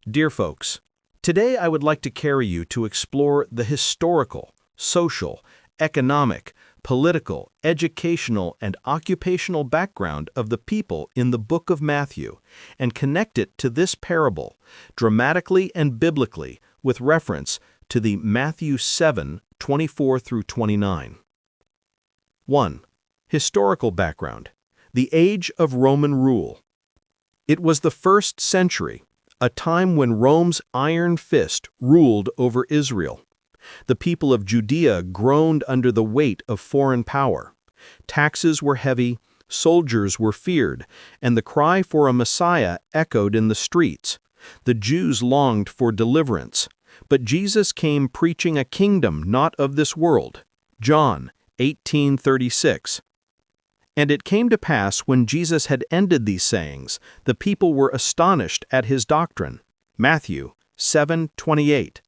Dear folks, today I would like to carry you to explore the historical, social, economic, political, educational, and occupational background of the people in the book of Matthew and connect it to this parable, dramatically and biblically, with reference to the Matthew 7:24 through 29. 1. Historical background. The age of Roman rule. It was the 1st century, a time when Rome's iron fist ruled over Israel. The people of Judea groaned under the weight of foreign power. Taxes were heavy, soldiers were feared, and the cry for a Messiah echoed in the streets. The Jews longed for deliverance, but Jesus came preaching a kingdom not of this world. John 18:36. And it came to pass when Jesus had ended these sayings, the people were astonished at his doctrine. Matthew 7:28.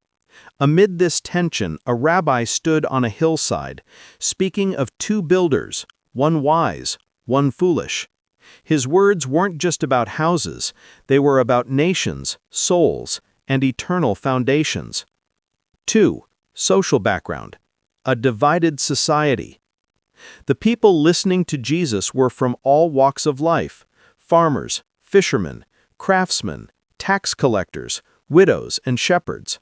Amid this tension, a rabbi stood on a hillside, speaking of 2 builders, one wise, one foolish. His words weren't just about houses, they were about nations, souls, and eternal foundations. 2. Social background. A divided society. The people listening to Jesus were from all walks of life: farmers, fishermen, craftsmen, tax collectors, widows, and shepherds.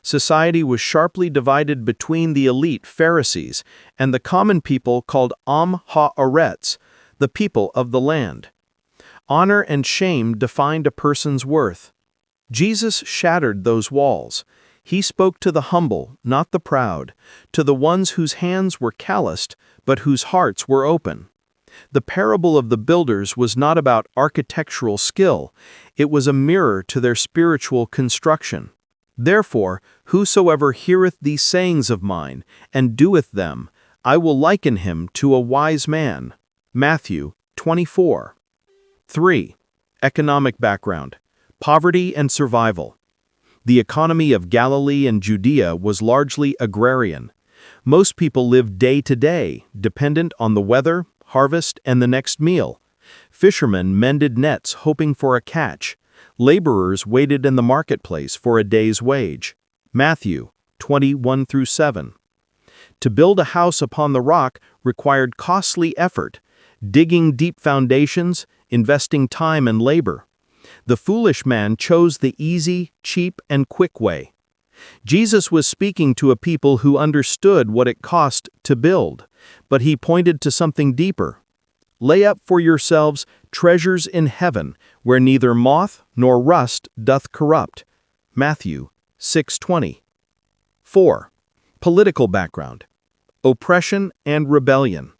Society was sharply divided between the elite Pharisees and the common people called Am Haaretz, the people of the land. Honor and shame defined a person's worth. Jesus shattered those walls. He spoke to the humble, not the proud, to the ones whose hands were calloused, but whose hearts were open. The parable of the builders was not about architectural skill, it was a mirror to their spiritual construction. Therefore, whosoever heareth these sayings of mine, and doeth them, I will liken him to a wise man. Matthew 24. 3. Economic background. Poverty and survival. The economy of Galilee and Judea was largely agrarian. Most people lived day to day, dependent on the weather, harvest, and the next meal. Fishermen mended nets hoping for a catch. Laborers waited in the marketplace for a day's wage. Matthew 21-7. To build a house upon the rock required costly effort, digging deep foundations, investing time and labor. The foolish man chose the easy, cheap, and quick way. Jesus was speaking to a people who understood what it cost to build, but he pointed to something deeper. Lay up for yourselves treasures in heaven, where neither moth nor rust doth corrupt. Matthew 6:20. 4. Political background. Oppression and rebellion.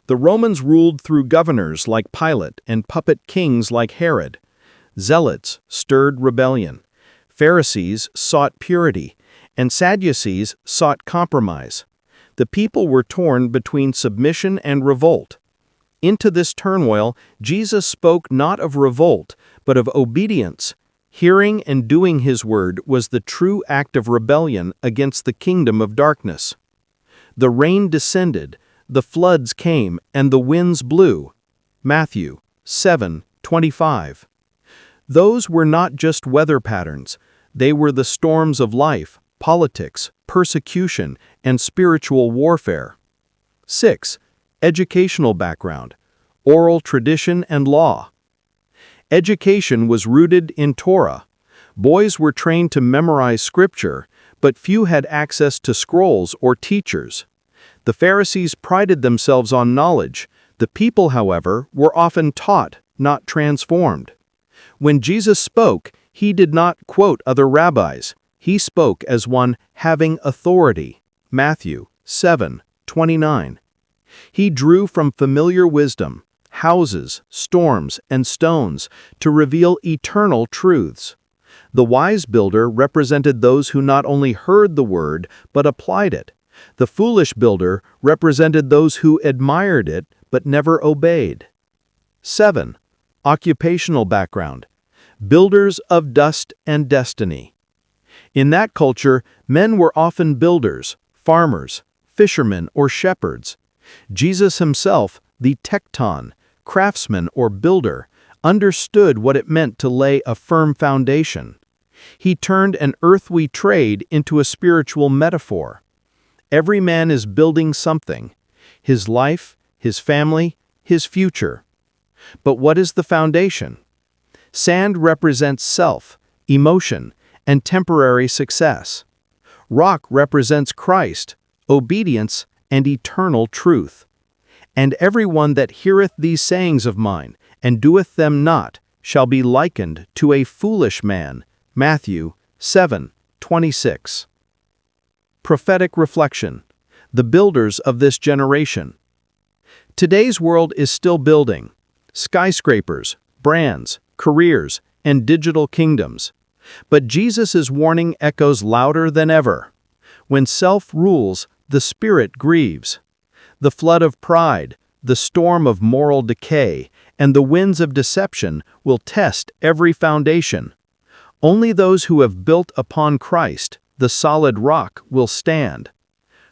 The Romans ruled through governors like Pilate and puppet kings like Herod. Zealots stirred rebellion. Pharisees sought purity, and Sadducees sought compromise. The people were torn between submission and revolt. Into this turmoil, Jesus spoke not of revolt, but of obedience. Hearing and doing his word was the true act of rebellion against the kingdom of darkness. The rain descended, the floods came, and the winds blew. Matthew 7:25. Those were not just weather patterns, they were the storms of life, politics, persecution, and spiritual warfare. 6. Educational background. Oral tradition and law. Education was rooted in Torah. Boys were trained to memorize scripture, but few had access to scrolls or teachers. The Pharisees prided themselves on knowledge. The people, however, were often taught, not transformed. When Jesus spoke, he did not quote other rabbis. He spoke as one having authority. Matthew 7:29. He drew from familiar wisdom, houses, storms, and stones to reveal eternal truths. The wise builder represented those who not only heard the word but applied it. The foolish builder represented those who admired it but never obeyed. 7. Occupational background. Builders of dust and destiny. In that culture, men were often builders, farmers, fishermen, or shepherds. Jesus himself, the tekton, craftsman or builder, understood what it meant to lay a firm foundation. He turned an earthly trade into a spiritual metaphor. Every man is building something: his life, his family, his future. But what is the foundation? Sand represents self, emotion, and temporary success. Rock represents Christ, obedience, and eternal truth. And everyone that heareth these sayings of mine, and doeth them not, shall be likened to a foolish man. Matthew 7:26. Prophetic reflection. The builders of this generation. Today's world is still building. Skyscrapers, brands, careers, and digital kingdoms. But Jesus' warning echoes louder than ever. When self rules, the spirit grieves. The flood of pride, the storm of moral decay, and the winds of deception will test every foundation. Only those who have built upon Christ, the solid rock, will stand.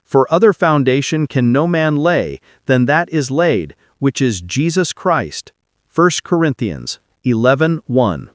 For other foundation can no man lay than that is laid, which is Jesus Christ. 1 Corinthians 11:1.